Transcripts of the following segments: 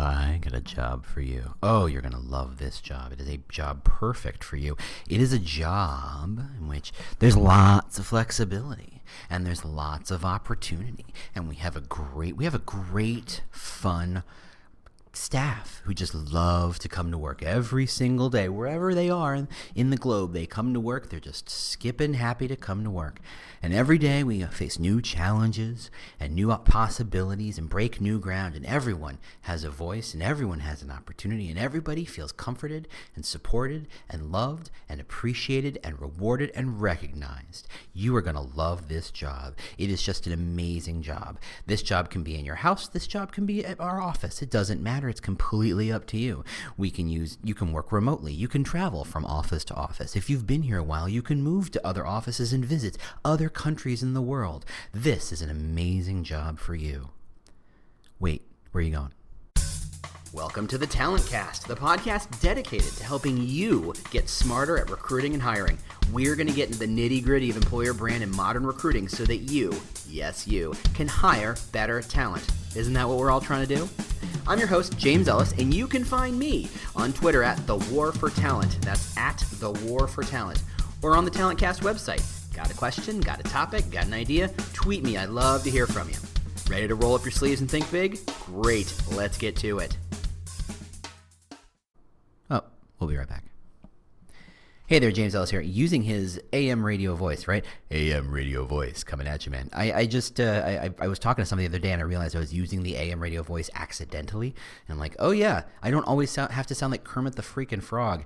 I got a job for you. Oh, you're going to love this job. It is a job perfect for you. It is a job in which there's lots of flexibility and there's lots of opportunity. And we have a great, fun staff who just love to come to work every single day, wherever they are in the globe. They come to work. They're just skipping happy to come to work. And every day we face new challenges and new possibilities and break new ground. And everyone has a voice and everyone has an opportunity. And everybody feels comforted and supported and loved and appreciated and rewarded and recognized. You are going to love this job. It is just an amazing job. This job can be in your house. This job can be at our office. It doesn't matter. It's completely up to you. You can work remotely. You can travel from office to office. If you've been here a while, you can move to other offices and visit other countries in the world. This is an amazing job for you. Wait, where are you going? Welcome to the Talent Cast, the podcast dedicated to helping you get smarter at recruiting and hiring. We're going to get into the nitty-gritty of employer brand and modern recruiting so that you, yes you, can hire better talent. Isn't that what we're all trying to do? I'm your host, James Ellis, and you can find me on Twitter at The War for Talent. That's at The War for Talent. Or on the Talent Cast website. Got a question? Got a topic? Got an idea? Tweet me. I'd love to hear from you. Ready to roll up your sleeves and think big? Great. Let's get to it. Oh, we'll be right back. Hey there, James Ellis here, using his AM radio voice, right? AM radio voice coming at you, man. I was talking to somebody the other day and I realized I was using the AM radio voice accidentally. And I'm like, oh yeah, I don't always have to sound like Kermit the freaking Frog,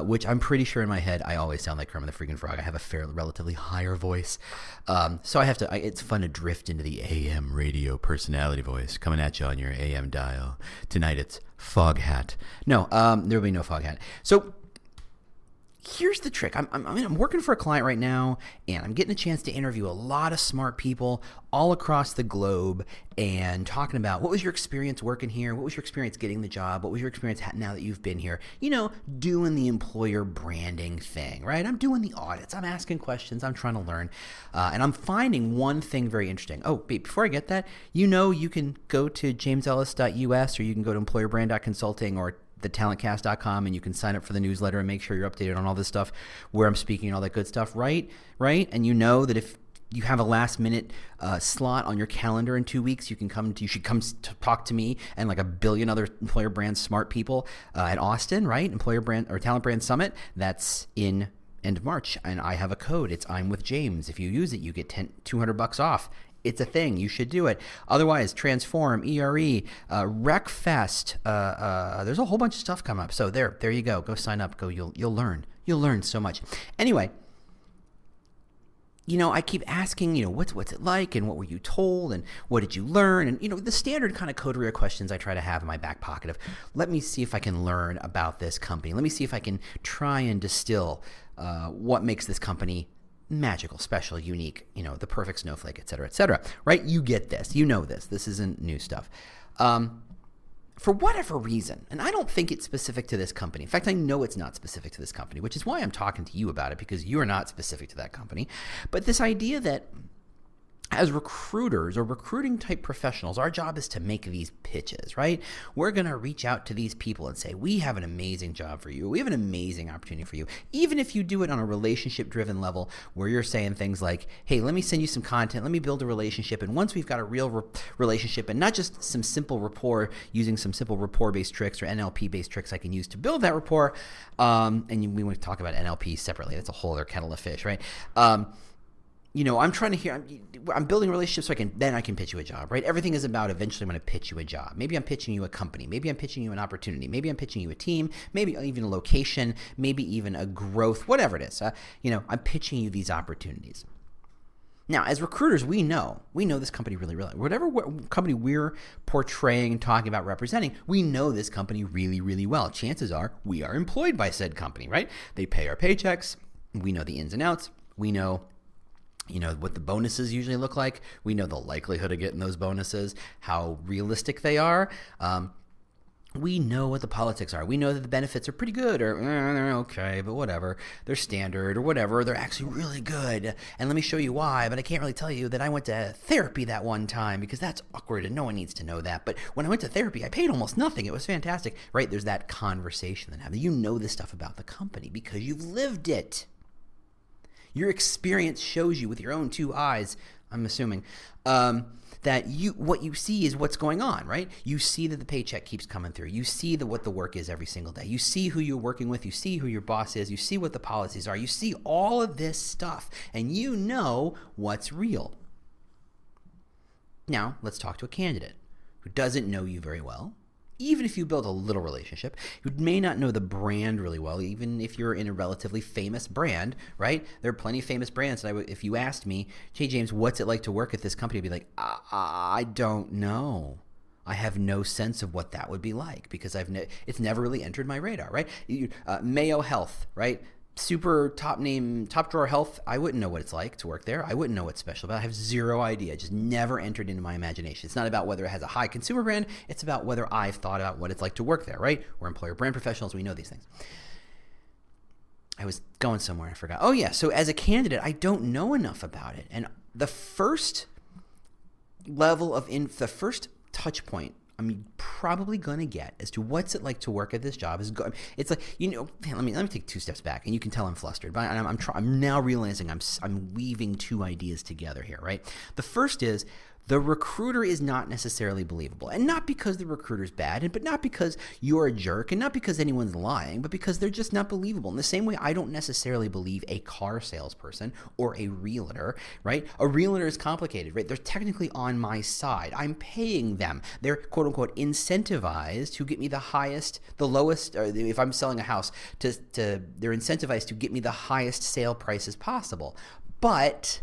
which I'm pretty sure in my head I always sound like Kermit the freaking Frog. I have a relatively higher voice. So I have to, it's fun to drift into the AM radio personality voice coming at you on your AM dial. Tonight it's Foghat. No, there will be no Foghat. So here's the trick. I'm working for a client right now, and I'm getting a chance to interview a lot of smart people all across the globe and talking about what was your experience working here? What was your experience getting the job? What was your experience now that you've been here? You know, doing the employer branding thing, right? I'm doing the audits. I'm asking questions. I'm trying to learn. And I'm finding one thing very interesting. Oh, before I get that, you can go to jamesellis.us or you can go to employerbrand.consulting or thetalentcast.com and you can sign up for the newsletter and make sure you're updated on all this stuff, where I'm speaking and all that good stuff, right? And you know that if you have a last minute slot on your calendar in 2 weeks, you should come to talk to me and like a billion other employer brand smart people at Austin, right? Employer brand or Talent Brand Summit. That's in end of March. And I have a code. It's I'm with James. If you use it, you get $200 off. It's a thing. You should do it. Otherwise, Transform, ERE, RecFest. There's a whole bunch of stuff coming up. So there you go. Go sign up. Go. You'll learn. You'll learn so much. Anyway, I keep asking, what's it like, and what were you told, and what did you learn, and the standard kind of career questions I try to have in my back pocket of, let me see if I can learn about this company. Let me see if I can try and distill what makes this company magical, special, unique, the perfect snowflake, et cetera, right? You get this, this. This isn't new stuff. For whatever reason, and I don't think it's specific to this company. In fact, I know it's not specific to this company, which is why I'm talking to you about it, because you are not specific to that company. But this idea that as recruiters or recruiting type professionals, our job is to make these pitches, right? We're going to reach out to these people and say, we have an amazing job for you. We have an amazing opportunity for you. Even if you do it on a relationship driven level where you're saying things like, hey, let me send you some content. Let me build a relationship. And once we've got a real relationship and not just some simple rapport, using some simple rapport based tricks or NLP based tricks I can use to build that rapport. And we want to talk about NLP separately. That's a whole other kettle of fish, right? I'm trying to I'm building relationships so I can pitch you a job, right? Everything is about eventually I'm going to pitch you a job. Maybe I'm pitching you a company. Maybe I'm pitching you an opportunity. Maybe I'm pitching you a team, maybe even a location, maybe even a growth, whatever it is. I'm pitching you these opportunities. Now, as recruiters, we know this company really, really, whatever company we're portraying and talking about representing, we know this company really, really well. Chances are we are employed by said company, right? They pay our paychecks. We know the ins and outs. We know what the bonuses usually look like. We know the likelihood of getting those bonuses, how realistic they are. we know what the politics are. We know that the benefits are pretty good, or they're okay, but whatever. They're standard, or whatever. They're actually really good. And let me show you why, but I can't really tell you that I went to therapy that one time because that's awkward and no one needs to know that. But when I went to therapy, I paid almost nothing. It was fantastic, right? There's that conversation that happens. You know this stuff about the company because you've lived it. Your experience shows you with your own two eyes, I'm assuming, that what you see is what's going on, right? You see that the paycheck keeps coming through. You see what the work is every single day. You see who you're working with. You see who your boss is. You see what the policies are. You see all of this stuff, and you know what's real. Now, let's talk to a candidate who doesn't know you very well. Even if you build a little relationship, you may not know the brand really well, even if you're in a relatively famous brand, right? There are plenty of famous brands. And if you asked me, Jay James, what's it like to work at this company? I'd be like, I don't know. I have no sense of what that would be like because it's never really entered my radar, right? Mayo Health, right? Super top drawer health. I wouldn't know what it's like to work there. I wouldn't know what's special about it. I have zero idea. It just never entered into my imagination. It's not about whether it has a high consumer brand. It's about whether I've thought about what it's like to work there, right? We're employer brand professionals. We know these things. I was going somewhere. I forgot. Oh, yeah. So as a candidate, I don't know enough about it. And the first level of the first touch point I'm probably going to get as to what's it like to work at this job is good. It's like, let me take 2 steps back, and you can tell I'm flustered, but I'm now realizing I'm weaving 2 ideas together here, right? The first is the recruiter is not necessarily believable, and not because the recruiter's bad, but not because you're a jerk, and not because anyone's lying, but because they're just not believable. In the same way, I don't necessarily believe a car salesperson or a realtor, right? A realtor is complicated, right? They're technically on my side. I'm paying them. They're quote unquote incentivized to get me the lowest, or if I'm selling a house, they're incentivized to get me the highest sale prices possible. But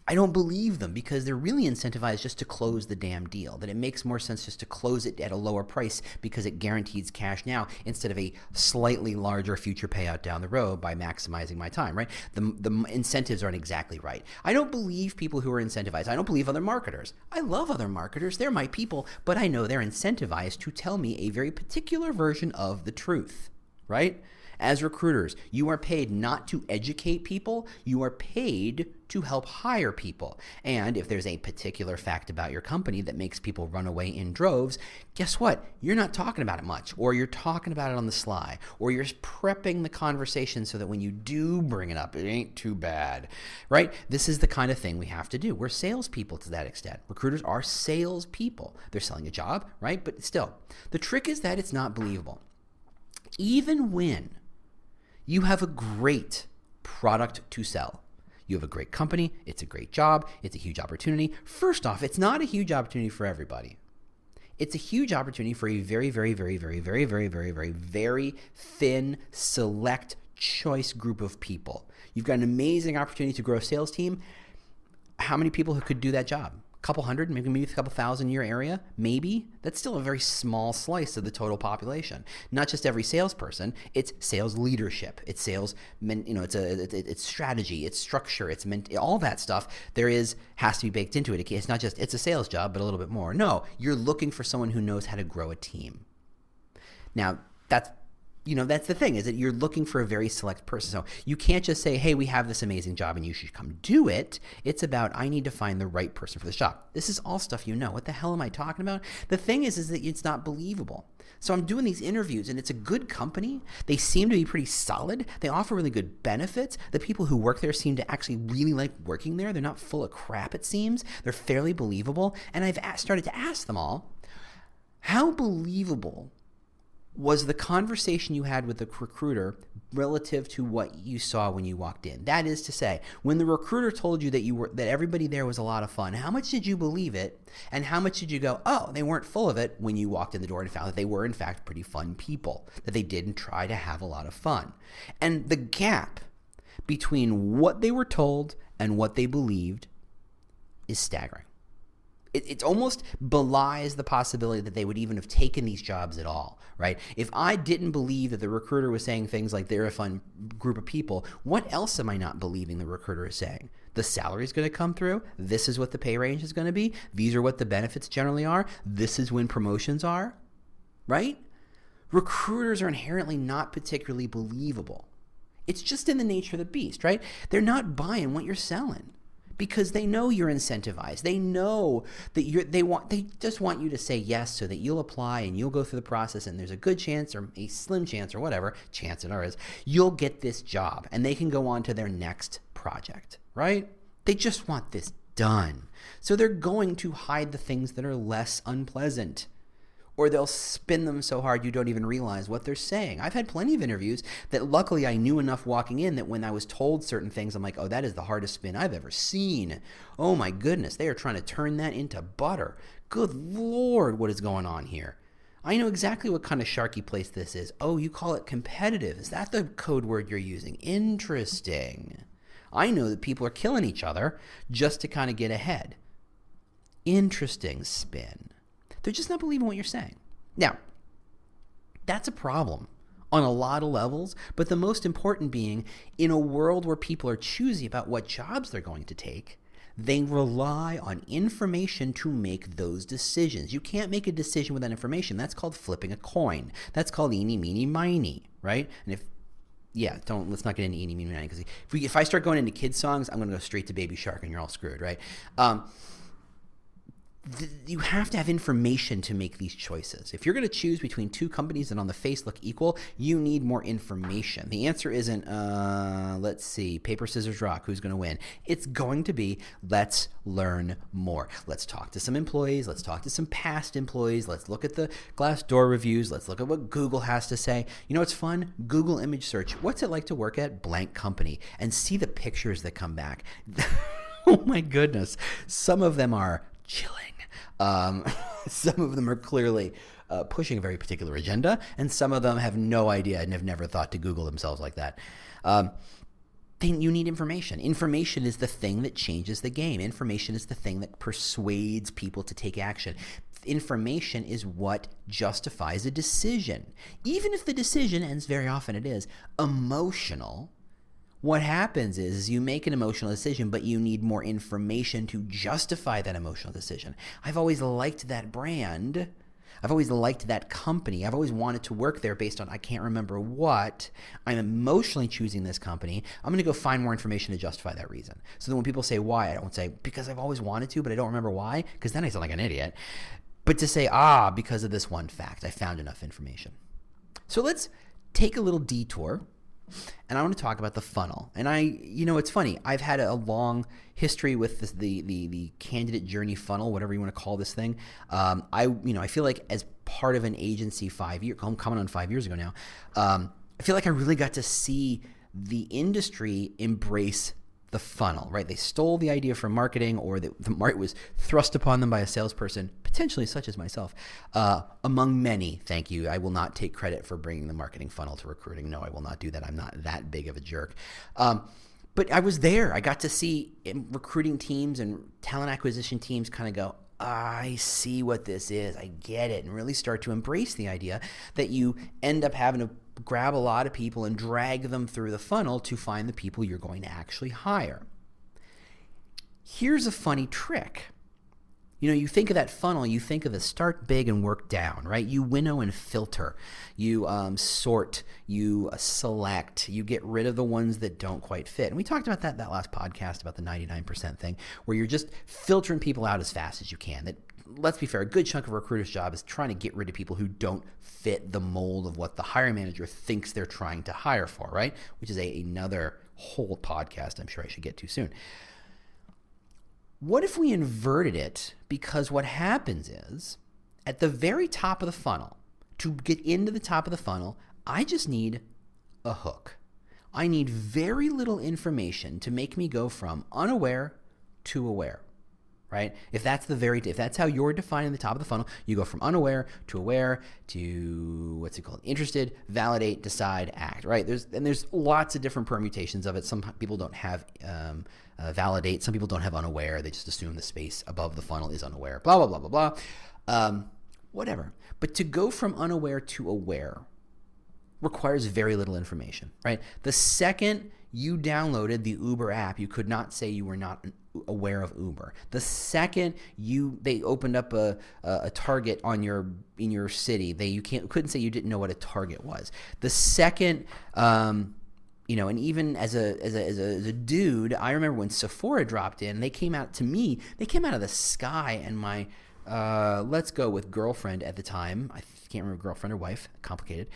I don't believe them because they're really incentivized just to close the damn deal, that it makes more sense just to close it at a lower price because it guarantees cash now instead of a slightly larger future payout down the road by maximizing my time, right? The incentives aren't exactly right. I don't believe people who are incentivized. I don't believe other marketers. I love other marketers. They're my people, but I know they're incentivized to tell me a very particular version of the truth, right? As recruiters, you are paid not to educate people, you are paid to help hire people. And if there's a particular fact about your company that makes people run away in droves, guess what? You're not talking about it much, or you're talking about it on the sly, or you're prepping the conversation so that when you do bring it up, it ain't too bad, right? This is the kind of thing we have to do. We're salespeople to that extent. Recruiters are salespeople. They're selling a job, right? But still, the trick is that it's not believable. Even when you have a great product to sell, you have a great company, it's a great job, it's a huge opportunity. First off, it's not a huge opportunity for everybody. It's a huge opportunity for a very, very, very, very, very, very, very, very, very thin, select choice group of people. You've got an amazing opportunity to grow a sales team. How many people who could do that job? Couple hundred, maybe a couple thousand in your area, maybe. That's still a very small slice of the total population. Not just every salesperson, it's sales leadership, it's sales, it's strategy, it's structure, it's all that stuff. Has to be baked into it. It's not just it's a sales job, but a little bit more. No, you're looking for someone who knows how to grow a team. Now, that's the thing, is that you're looking for a very select person. So you can't just say, hey, we have this amazing job and you should come do it. It's about, I need to find the right person for this job. This is all stuff you know. What the hell am I talking about? The thing is that it's not believable. So I'm doing these interviews and it's a good company. They seem to be pretty solid. They offer really good benefits. The people who work there seem to actually really like working there. They're not full of crap, it seems. They're fairly believable. And I've started to ask them all, how believable was the conversation you had with the recruiter relative to what you saw when you walked in? That is to say, when the recruiter told you that everybody there was a lot of fun, how much did you believe it? And how much did you go, oh, they weren't full of it, when you walked in the door and found that they were in fact pretty fun people, that they didn't try to have a lot of fun? And the gap between what they were told and what they believed is staggering. It almost belies the possibility that they would even have taken these jobs at all, right? If I didn't believe that the recruiter was saying things like they're a fun group of people, what else am I not believing the recruiter is saying? The salary is going to come through. This is what the pay range is going to be. These are what the benefits generally are. This is when promotions are. right? Recruiters are inherently not particularly believable. It's just in the nature of the beast, right? They're not buying what you're selling because they know you're incentivized. They know that they just want you to say yes so that you'll apply and you'll go through the process, and there's a good chance or a slim chance or whatever chance it is, you'll get this job and they can go on to their next project, right? They just want this done. So they're going to hide the things that are less unpleasant, or they'll spin them so hard you don't even realize what they're saying. I've had plenty of interviews that luckily I knew enough walking in that when I was told certain things, I'm like, oh, that is the hardest spin I've ever seen. Oh my goodness, they are trying to turn that into butter. Good Lord, what is going on here? I know exactly what kind of sharky place this is. Oh, you call it competitive. Is that the code word you're using? Interesting. I know that people are killing each other just to kind of get ahead. Interesting spin. They're just not believing what you're saying. Now, that's a problem on a lot of levels, but the most important being in a world where people are choosy about what jobs they're going to take, they rely on information to make those decisions. You can't make a decision without information. That's called flipping a coin. That's called eeny, meeny, miny, right? And let's not get into eeny, meeny, miny, because if I start going into kids' songs, I'm going to go straight to Baby Shark and you're all screwed, right? You have to have information to make these choices. If you're going to choose between two companies that on the face look equal, you need more information. The answer isn't, let's see, paper, scissors, rock, who's going to win? It's going to be, let's learn more. Let's talk to some employees. Let's talk to some past employees. Let's look at the Glassdoor reviews. Let's look at what Google has to say. You know what's fun? Google image search. What's it like to work at blank company? And see the pictures that come back. Oh my goodness. Some of them are chilling. Some of them are clearly pushing a very particular agenda, and some of them have no idea and have never thought to Google themselves like that. You need information. Information is the thing that changes the game. Information is the thing that persuades people to take action. Information is what justifies a decision. Even if the decision, and very often it is, emotional, what happens is you make an emotional decision, but you need more information to justify that emotional decision. I've always liked that brand. I've always liked that company. I've always wanted to work there based on I can't remember what. I'm emotionally choosing this company. I'm going to go find more information to justify that reason. So then when people say why, I don't say because I've always wanted to, but I don't remember why, because then I sound like an idiot. But to say, because of this one fact, I found enough information. So let's take a little detour. And I want to talk about the funnel. And it's funny. I've had a long history with the candidate journey funnel, whatever you want to call this thing. I feel like as part of an agency coming on 5 years ago now, I feel like I really got to see the industry embrace the funnel, right? They stole the idea from marketing, or the market was thrust upon them by a salesperson, potentially such as myself, among many. Thank you. I will not take credit for bringing the marketing funnel to recruiting. No, I will not do that. I'm not that big of a jerk. But I was there. I got to see recruiting teams and talent acquisition teams kind of go, I see what this is. I get it. And really start to embrace the idea that you end up having to grab a lot of people and drag them through the funnel to find the people you're going to actually hire. Here's a funny trick. You think of that funnel, you think of the start big and work down, right? You winnow and filter, you sort, you select, you get rid of the ones that don't quite fit. And we talked about that last podcast about the 99% thing, where you're just filtering people out as fast as you can. That, let's be fair, a good chunk of a recruiter's job is trying to get rid of people who don't fit the mold of what the hiring manager thinks they're trying to hire for, right? Which is another whole podcast I'm sure I should get to soon. What if we inverted it? Because what happens is, at the very top of the funnel, to get into the top of the funnel, I just need a hook. I need very little information to make me go from unaware to aware, right? If that's how you're defining the top of the funnel, you go from unaware to aware to, interested, validate, decide, act, right? There's lots of different permutations of it. Some people don't have validate. Some people don't have unaware. They just assume the space above the funnel is unaware, blah, blah, blah, blah, blah. Whatever. But to go from unaware to aware requires very little information, right? The second you downloaded the Uber app, you could not say you were not aware of Uber. The second they opened up a Target in your city, you couldn't say you didn't know what a Target was. The second, and even as a dude, I remember when Sephora dropped in, they came out of the sky, and my let's go with girlfriend at the time, I can't remember, girlfriend or wife, complicated.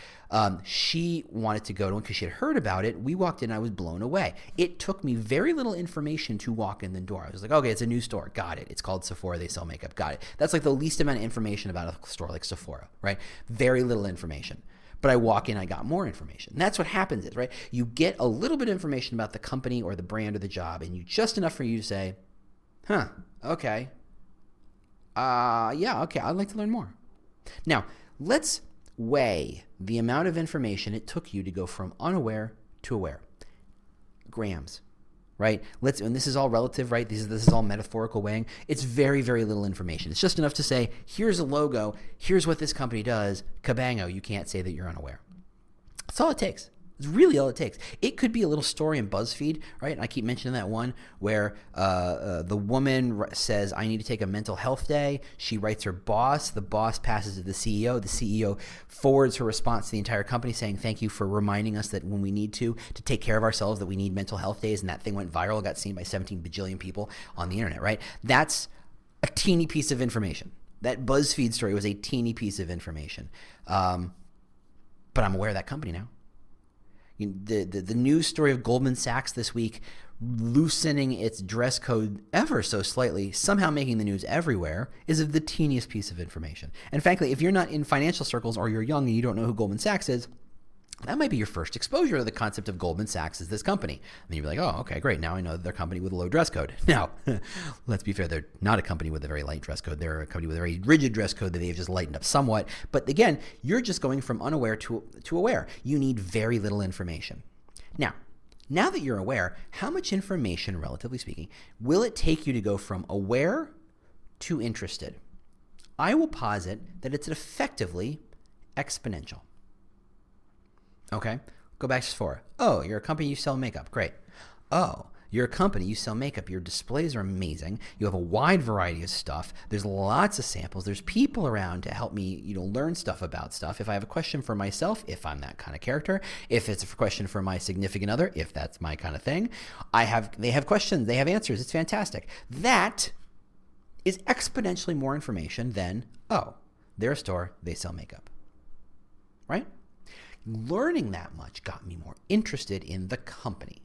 She wanted to go to one because she had heard about it. We walked in, I was blown away. It took me very little information to walk in the door. I was like, okay, it's a new store. Got it. It's called Sephora. They sell makeup. Got it. That's like the least amount of information about a store like Sephora, right? Very little information. But I walk in, I got more information. And that's what happens is, right? You get a little bit of information about the company or the brand or the job, and just enough for you to say, okay. Yeah, okay, I'd like to learn more. Now, let's weigh the amount of information it took you to go from unaware to aware. Grams, right? And this is all relative, right? This is all metaphorical weighing. It's very, very little information. It's just enough to say, here's a logo, here's what this company does, kabango, you can't say that you're unaware. That's all it takes. It's really all it takes. It could be a little story in BuzzFeed, right? And I keep mentioning that one where the woman says, I need to take a mental health day. She writes her boss. The boss passes to the CEO. The CEO forwards her response to the entire company saying, thank you for reminding us that when we need to take care of ourselves, that we need mental health days. And that thing went viral, got seen by 17 bajillion people on the internet, right? That's a teeny piece of information. That BuzzFeed story was a teeny piece of information. But I'm aware of that company now. The news story of Goldman Sachs this week loosening its dress code ever so slightly, somehow making the news everywhere, is of the teeniest piece of information. And frankly, if you're not in financial circles or you're young and you don't know who Goldman Sachs is, that might be your first exposure to the concept of Goldman Sachs as this company. And you'd be like, oh, okay, great. Now I know they're a company with a low dress code. Now, let's be fair. They're not a company with a very light dress code. They're a company with a very rigid dress code that they've just lightened up somewhat. But again, you're just going from unaware to aware. You need very little information. Now that you're aware, how much information, relatively speaking, will it take you to go from aware to interested? I will posit that it's effectively exponential. Okay, go back to Sephora. Oh, you're a company, you sell makeup. Great. Oh, you're a company, you sell makeup. Your displays are amazing. You have a wide variety of stuff. There's lots of samples. There's people around to help me, learn stuff about stuff. If I have a question for myself, if I'm that kind of character, if it's a question for my significant other, if that's my kind of thing, they have questions, they have answers. It's fantastic. That is exponentially more information than, oh, they're a store, they sell makeup. Right? Learning that much got me more interested in the company.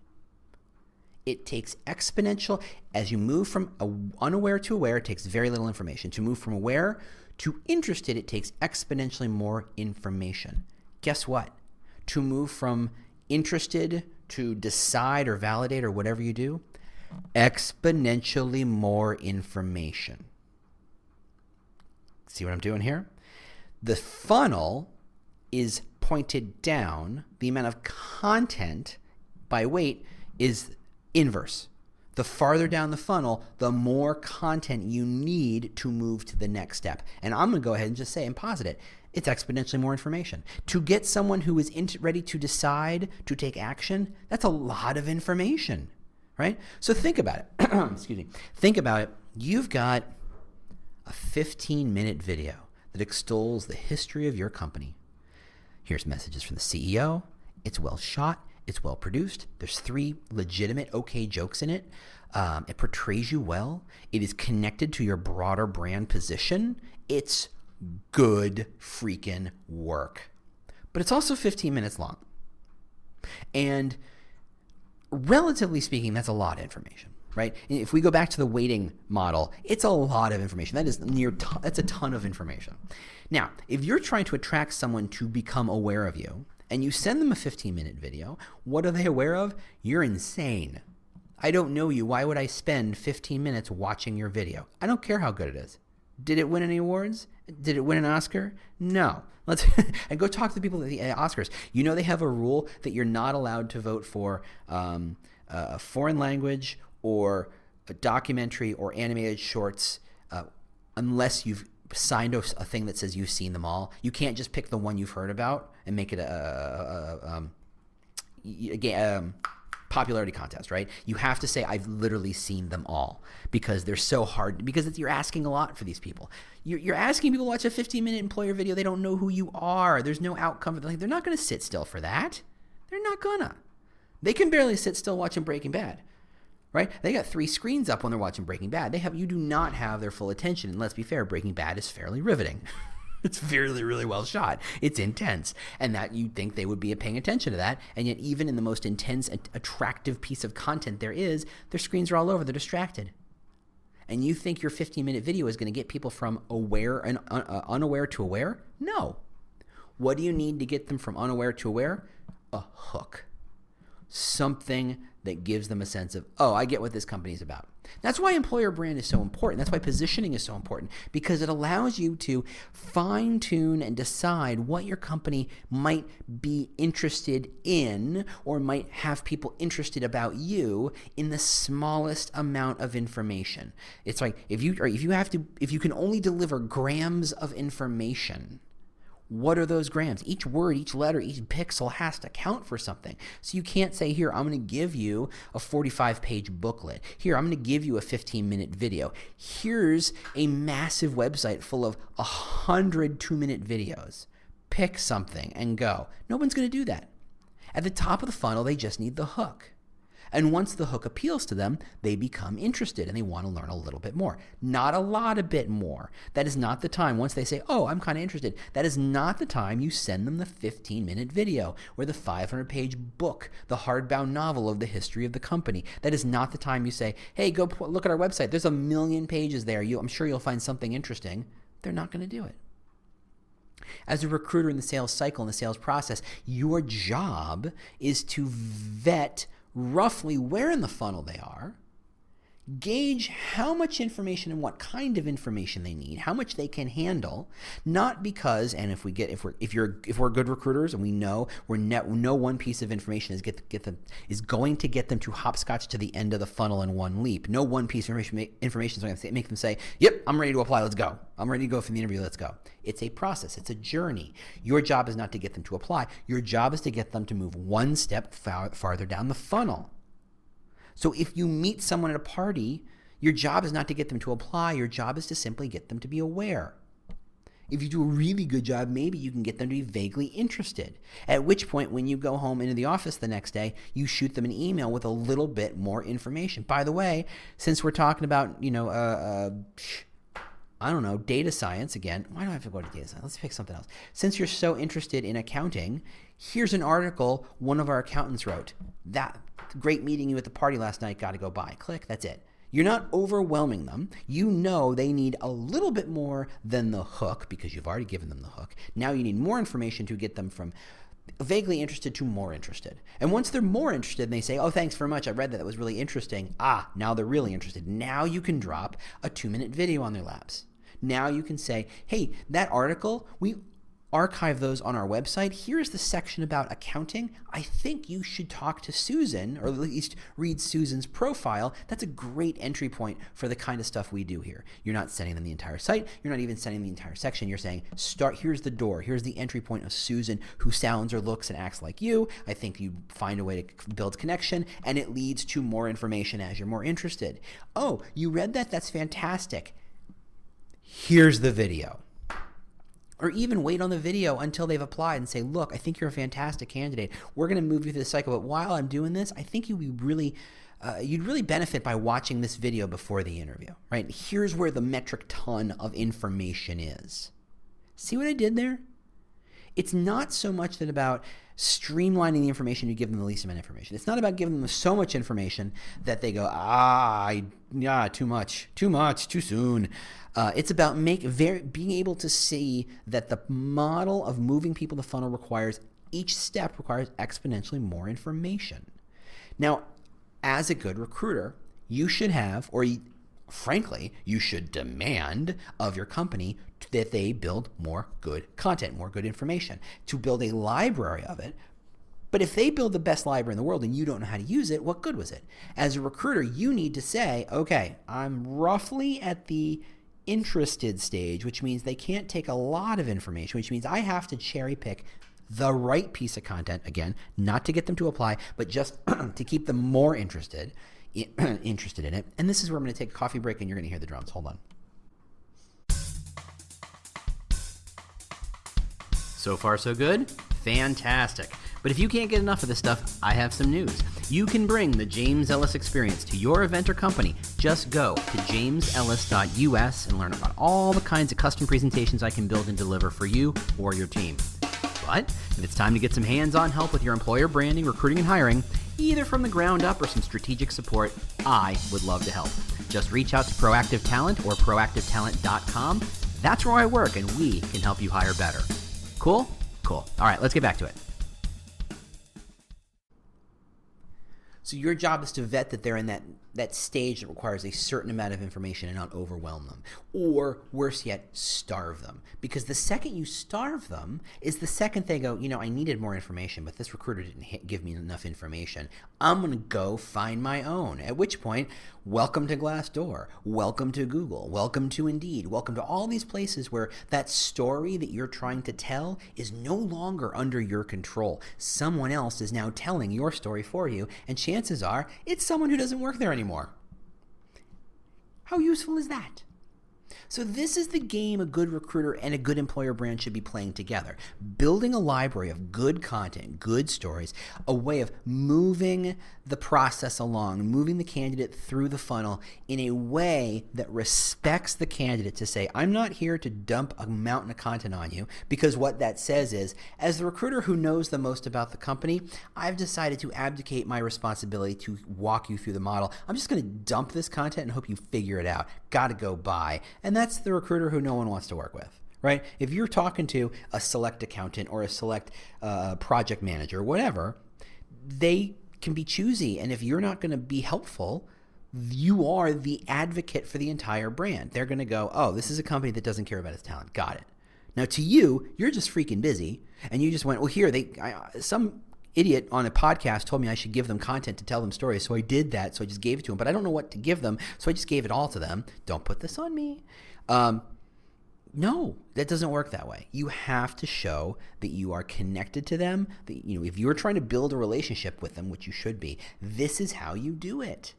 It takes exponential, as you move from unaware to aware, it takes very little information. To move from aware to interested, it takes exponentially more information. Guess what? To move from interested to decide or validate or whatever you do, exponentially more information. See what I'm doing here? The funnel is pointed down. The amount of content by weight is inverse. The farther down the funnel, the more content you need to move to the next step. And I'm going to go ahead and just say and posit it. It's exponentially more information. To get someone who is ready to decide to take action, that's a lot of information, right? So think about it. Excuse me. Think about it. You've got a 15-minute video that extols the history of your company. Here's messages from the CEO. It's well shot. It's well produced. There's 3 legitimate okay jokes in it. It portrays you well. It is connected to your broader brand position. It's good freaking work. But it's also 15 minutes long. And relatively speaking, that's a lot of information, right? If we go back to the weighting model, it's a lot of information. That's a ton of information. Now, if you're trying to attract someone to become aware of you, and you send them a 15-minute video, what are they aware of? You're insane. I don't know you. Why would I spend 15 minutes watching your video? I don't care how good it is. Did it win any awards? Did it win an Oscar? No. And go talk to the people at the Oscars. They have a rule that you're not allowed to vote for a foreign language or a documentary or animated shorts unless you've signed a thing that says you've seen them all. You can't just pick the one you've heard about and make it a popularity contest, right? You have to say, I've literally seen them all, because they're so hard, because you're asking a lot for these people. You're asking people to watch a 15-minute employer video. They don't know who you are. There's no outcome. They're not going to sit still for that. They're not gonna. They can barely sit still watching Breaking Bad, right? They got 3 screens up when they're watching Breaking Bad. You do not have their full attention. And let's be fair, Breaking Bad is fairly riveting. It's really, really well shot. It's intense. And that you'd think they would be paying attention to that. And yet even in the most intense and attractive piece of content there is, their screens are all over. They're distracted. And you think your 15-minute video is going to get people from aware and unaware to aware? No. What do you need to get them from unaware to aware? A hook. Something that gives them a sense of, oh, I get what this company is about. That's why employer brand is so important. That's why positioning is so important, because it allows you to fine-tune and decide what your company might be interested in, or might have people interested about you in the smallest amount of information. It's like if you can only deliver grams of information, what are those grams? Each word, each letter, each pixel has to count for something. So you can't say, here, I'm going to give you a 45-page booklet. Here, I'm going to give you a 15-minute video. Here's a massive website full of 100 2-minute videos. Pick something and go. No one's going to do that. At the top of the funnel, they just need the hook. And once the hook appeals to them, they become interested and they want to learn a little bit more. Not a lot, a bit more. That is not the time. Once they say, oh, I'm kind of interested, that is not the time you send them the 15-minute video or the 500-page book, the hardbound novel of the history of the company. That is not the time you say, hey, go look at our website. There's 1 million pages there. I'm sure you'll find something interesting. They're not going to do it. As a recruiter in the sales cycle, in the sales process, your job is to vet roughly where in the funnel they are, gauge how much information and what kind of information they need, how much they can handle, not because, and if we're good recruiters and we know no one piece of information is going to get them to hopscotch to the end of the funnel in one leap. No one piece of information is going to make them say, yep, I'm ready to apply, let's go. I'm ready to go for the interview, let's go. It's a process, it's a journey. Your job is not to get them to apply. Your job is to get them to move one step farther down the funnel. So if you meet someone at a party, your job is not to get them to apply. Your job is to simply get them to be aware. If you do a really good job, maybe you can get them to be vaguely interested. At which point, when you go home into the office the next day, you shoot them an email with a little bit more information. By the way, since we're talking about, data science again. Why do I have to go to data science? Let's pick something else. Since you're so interested in accounting, here's an article one of our accountants wrote. That great meeting you at the party last night, got to go buy. Click, that's it. You're not overwhelming them. You know they need a little bit more than the hook because you've already given them the hook. Now you need more information to get them from vaguely interested to more interested. And once they're more interested and they say, oh, thanks very much, I read that, that was really interesting. Now they're really interested. Now you can drop a 2-minute video on their laps. Now you can say, hey, that article, we archive those on our website. Here's the section about accounting. I think you should talk to Susan, or at least read Susan's profile. That's a great entry point for the kind of stuff we do here. You're not sending them the entire site. You're not even sending the entire section. You're saying, here's the door. Here's the entry point of Susan, who sounds or looks and acts like you. I think you find a way to build connection, and it leads to more information as you're more interested. Oh, you read that? That's fantastic. Here's the video. Or even wait on the video until they've applied and say, look, I think you're a fantastic candidate. We're going to move you through the cycle, but while I'm doing this, I think you'd really benefit by watching this video before the interview, right? Here's where the metric ton of information is. See what I did there? It's not so much that about streamlining the information, you give them the least amount of information. It's not about giving them so much information that they go, too much, too soon. It's about being able to see that the model of moving people to funnel each step requires exponentially more information. Now, as a good recruiter, you should have, frankly, you should demand of your company that they build more good content, more good information, to build a library of it. But if they build the best library in the world and you don't know how to use it, what good was it? As a recruiter, you need to say, okay, I'm roughly at the interested stage, which means they can't take a lot of information, which means I have to cherry pick the right piece of content, again, not to get them to apply, but just to keep them more interested in it. And this is where I'm going to take a coffee break and you're going to hear the drums. Hold on. So far, so good? Fantastic. But if you can't get enough of this stuff, I have some news. You can bring the James Ellis experience to your event or company. Just go to jamesellis.us and learn about all the kinds of custom presentations I can build and deliver for you or your team. But if it's time to get some hands-on help with your employer branding, recruiting, and hiring, either from the ground up or some strategic support, I would love to help. Just reach out to Proactive Talent or proactivetalent.com. That's where I work, and we can help you hire better. Cool? Cool. All right, let's get back to it. So your job is to vet that they're in that stage that requires a certain amount of information and not overwhelm them. Or worse yet, starve them. Because the second you starve them is the second they go, I needed more information, but this recruiter didn't give me enough information. I'm going to go find my own. At which point, welcome to Glassdoor, welcome to Google, welcome to Indeed, welcome to all these places where that story that you're trying to tell is no longer under your control. Someone else is now telling your story for you, and chances are it's someone who doesn't work there anymore. How useful is that? So this is the game a good recruiter and a good employer brand should be playing together. Building a library of good content, good stories, a way of moving the process along, moving the candidate through the funnel in a way that respects the candidate to say, I'm not here to dump a mountain of content on you, because what that says is, as the recruiter who knows the most about the company, I've decided to abdicate my responsibility to walk you through the model. I'm just going to dump this content and hope you figure it out. Got to go buy. And that's the recruiter who no one wants to work with, right? If you're talking to a select accountant or a select project manager, whatever, they can be choosy. And if you're not going to be helpful, you are the advocate for the entire brand. They're going to go, oh, this is a company that doesn't care about its talent. Got it. Now to you, you're just freaking busy. And you just went, well, here, some idiot on a podcast told me I should give them content to tell them stories. So I did that. So I just gave it to them, but I don't know what to give them. So I just gave it all to them. Don't put this on me. No, that doesn't work that way. You have to show that you are connected to them. That, if you're trying to build a relationship with them, which you should be, this is how you do it.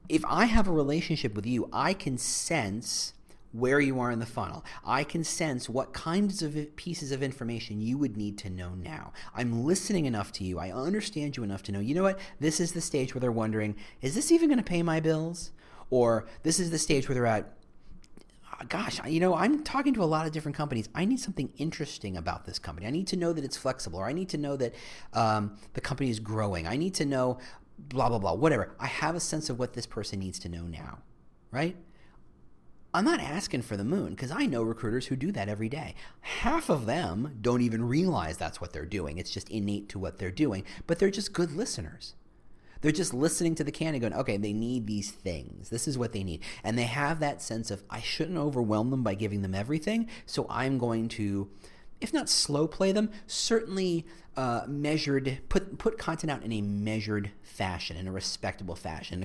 If I have a relationship with you, I can sense where you are in the funnel. I can sense what kinds of pieces of information you would need to know now. I'm listening enough to you. I understand you enough to know, you know what? This is the stage where they're wondering, is this even going to pay my bills? Or this is the stage where they're at, gosh, I'm talking to a lot of different companies. I need something interesting about this company. I need to know that it's flexible, or I need to know that the company is growing. I need to know blah, blah, blah, whatever. I have a sense of what this person needs to know now, right? I'm not asking for the moon, because I know recruiters who do that every day. Half of them don't even realize that's what they're doing. It's just innate to what they're doing, but they're just good listeners. They're just listening to the candidate going, okay, they need these things. This is what they need. And they have that sense of, I shouldn't overwhelm them by giving them everything, so I'm going to, if not slow play them, certainly put content out in a measured fashion, in a respectable fashion,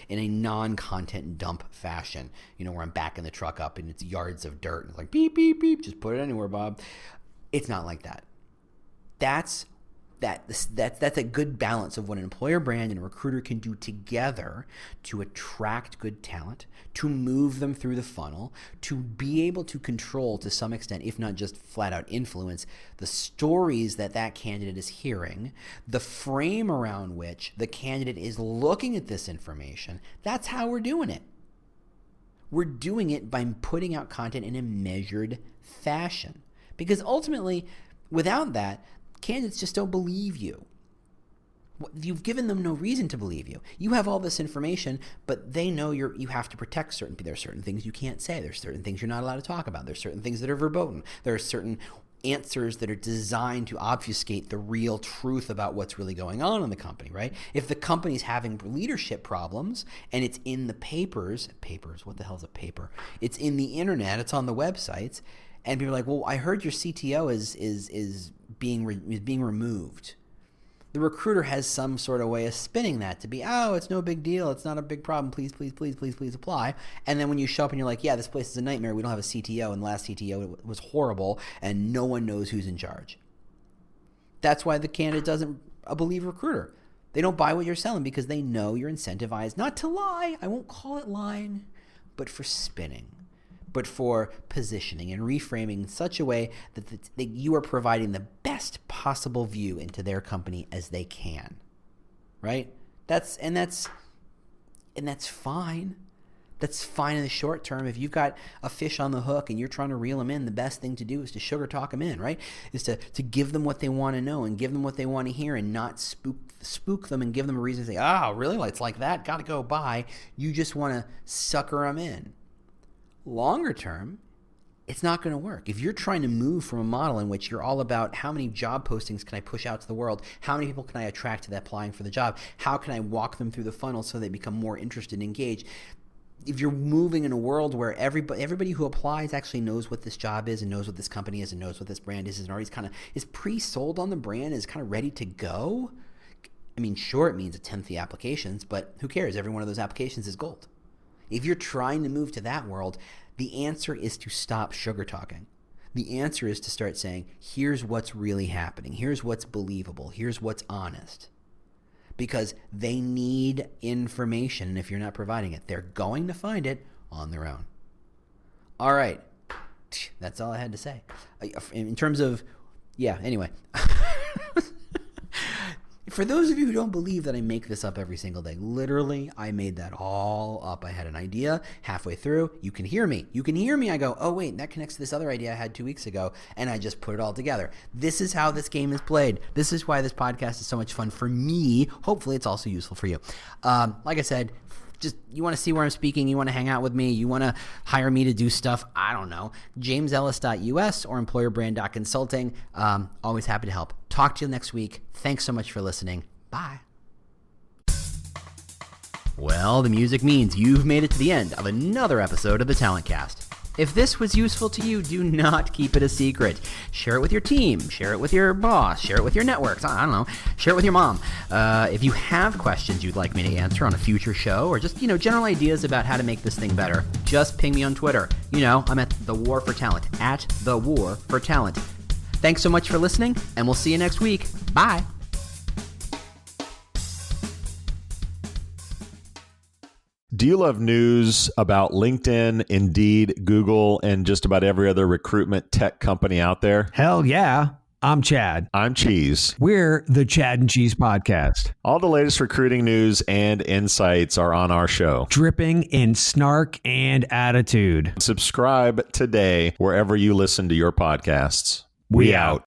in a non-content dump fashion, where I'm backing the truck up and it's yards of dirt and it's like, beep, beep, beep, just put it anywhere, Bob. It's not like that. That's a good balance of what an employer brand and a recruiter can do together to attract good talent, to move them through the funnel, to be able to control to some extent, if not just flat out influence, the stories that candidate is hearing, the frame around which the candidate is looking at this information. That's how we're doing it. We're doing it by putting out content in a measured fashion. Because ultimately, without that, candidates just don't believe you. You've given them no reason to believe you. You have all this information, but they know you have to protect certain people. There are certain things you can't say. There's certain things you're not allowed to talk about. There's certain things that are verboten. There are certain answers that are designed to obfuscate the real truth about what's really going on in the company, right? If the company's having leadership problems and it's in the papers, what the hell is a paper? It's in the internet, it's on the websites, and people are like, well, I heard your CTO is being removed. The recruiter has some sort of way of spinning that to be, oh, it's no big deal. It's not a big problem. Please, please, please, please, please apply. And then when you show up and you're like, yeah, this place is a nightmare. We don't have a CTO, and the last CTO was horrible, and no one knows who's in charge. That's why the candidate doesn't believe recruiter. They don't buy what you're selling because they know you're incentivized not to lie. I won't call it lying, but for spinning, but for positioning and reframing in such a way that you are providing the best possible view into their company as they can, right? That's fine. That's fine in the short term. If you've got a fish on the hook and you're trying to reel them in, the best thing to do is to sugar talk them in, right? Is to give them what they want to know and give them what they want to hear and not spook them and give them a reason to say, oh, really? It's like that? Got to go by. You just want to sucker them in. Longer term, it's not going to work. If you're trying to move from a model in which you're all about how many job postings can I push out to the world, how many people can I attract to that applying for the job, how can I walk them through the funnel so they become more interested and engaged, if you're moving in a world where everybody who applies actually knows what this job is and knows what this company is and knows what this brand is and already kind of is pre-sold on the brand, is kind of ready to go, I mean, sure, it means a tenth the applications, but who cares? Every one of those applications is gold. If you're trying to move to that world, the answer is to stop sugar talking. The answer is to start saying, here's what's really happening. Here's what's believable. Here's what's honest. Because they need information, and if you're not providing it, they're going to find it on their own. All right. That's all I had to say. In terms of, anyway. For those of you who don't believe that I make this up every single day, literally, I made that all up. I had an idea halfway through. You can hear me. I go, oh, wait, that connects to this other idea I had 2 weeks ago, and I just put it all together. This is how this game is played. This is why this podcast is so much fun for me. Hopefully, it's also useful for you. Like I said, just you want to see where I'm speaking, you want to hang out with me, you want to hire me to do stuff, I don't know, jamesellis.us or employerbrand.consulting. Always happy to help. Talk to you next week. Thanks so much for listening. Bye. Well, the music means you've made it to the end of another episode of the Talent Cast. If this was useful to you, do not keep it a secret. Share it with your team. Share it with your boss. Share it with your networks. I don't know. Share it with your mom. If you have questions you'd like me to answer on a future show or just, general ideas about how to make this thing better, just ping me on Twitter. I'm at The War for Talent, at The War for Talent. Thanks so much for listening, and we'll see you next week. Bye. Do you love news about LinkedIn, Indeed, Google, and just about every other recruitment tech company out there? Hell yeah. I'm Chad. I'm Cheese. We're the Chad and Cheese Podcast. All the latest recruiting news and insights are on our show. Dripping in snark and attitude. Subscribe today wherever you listen to your podcasts. We out.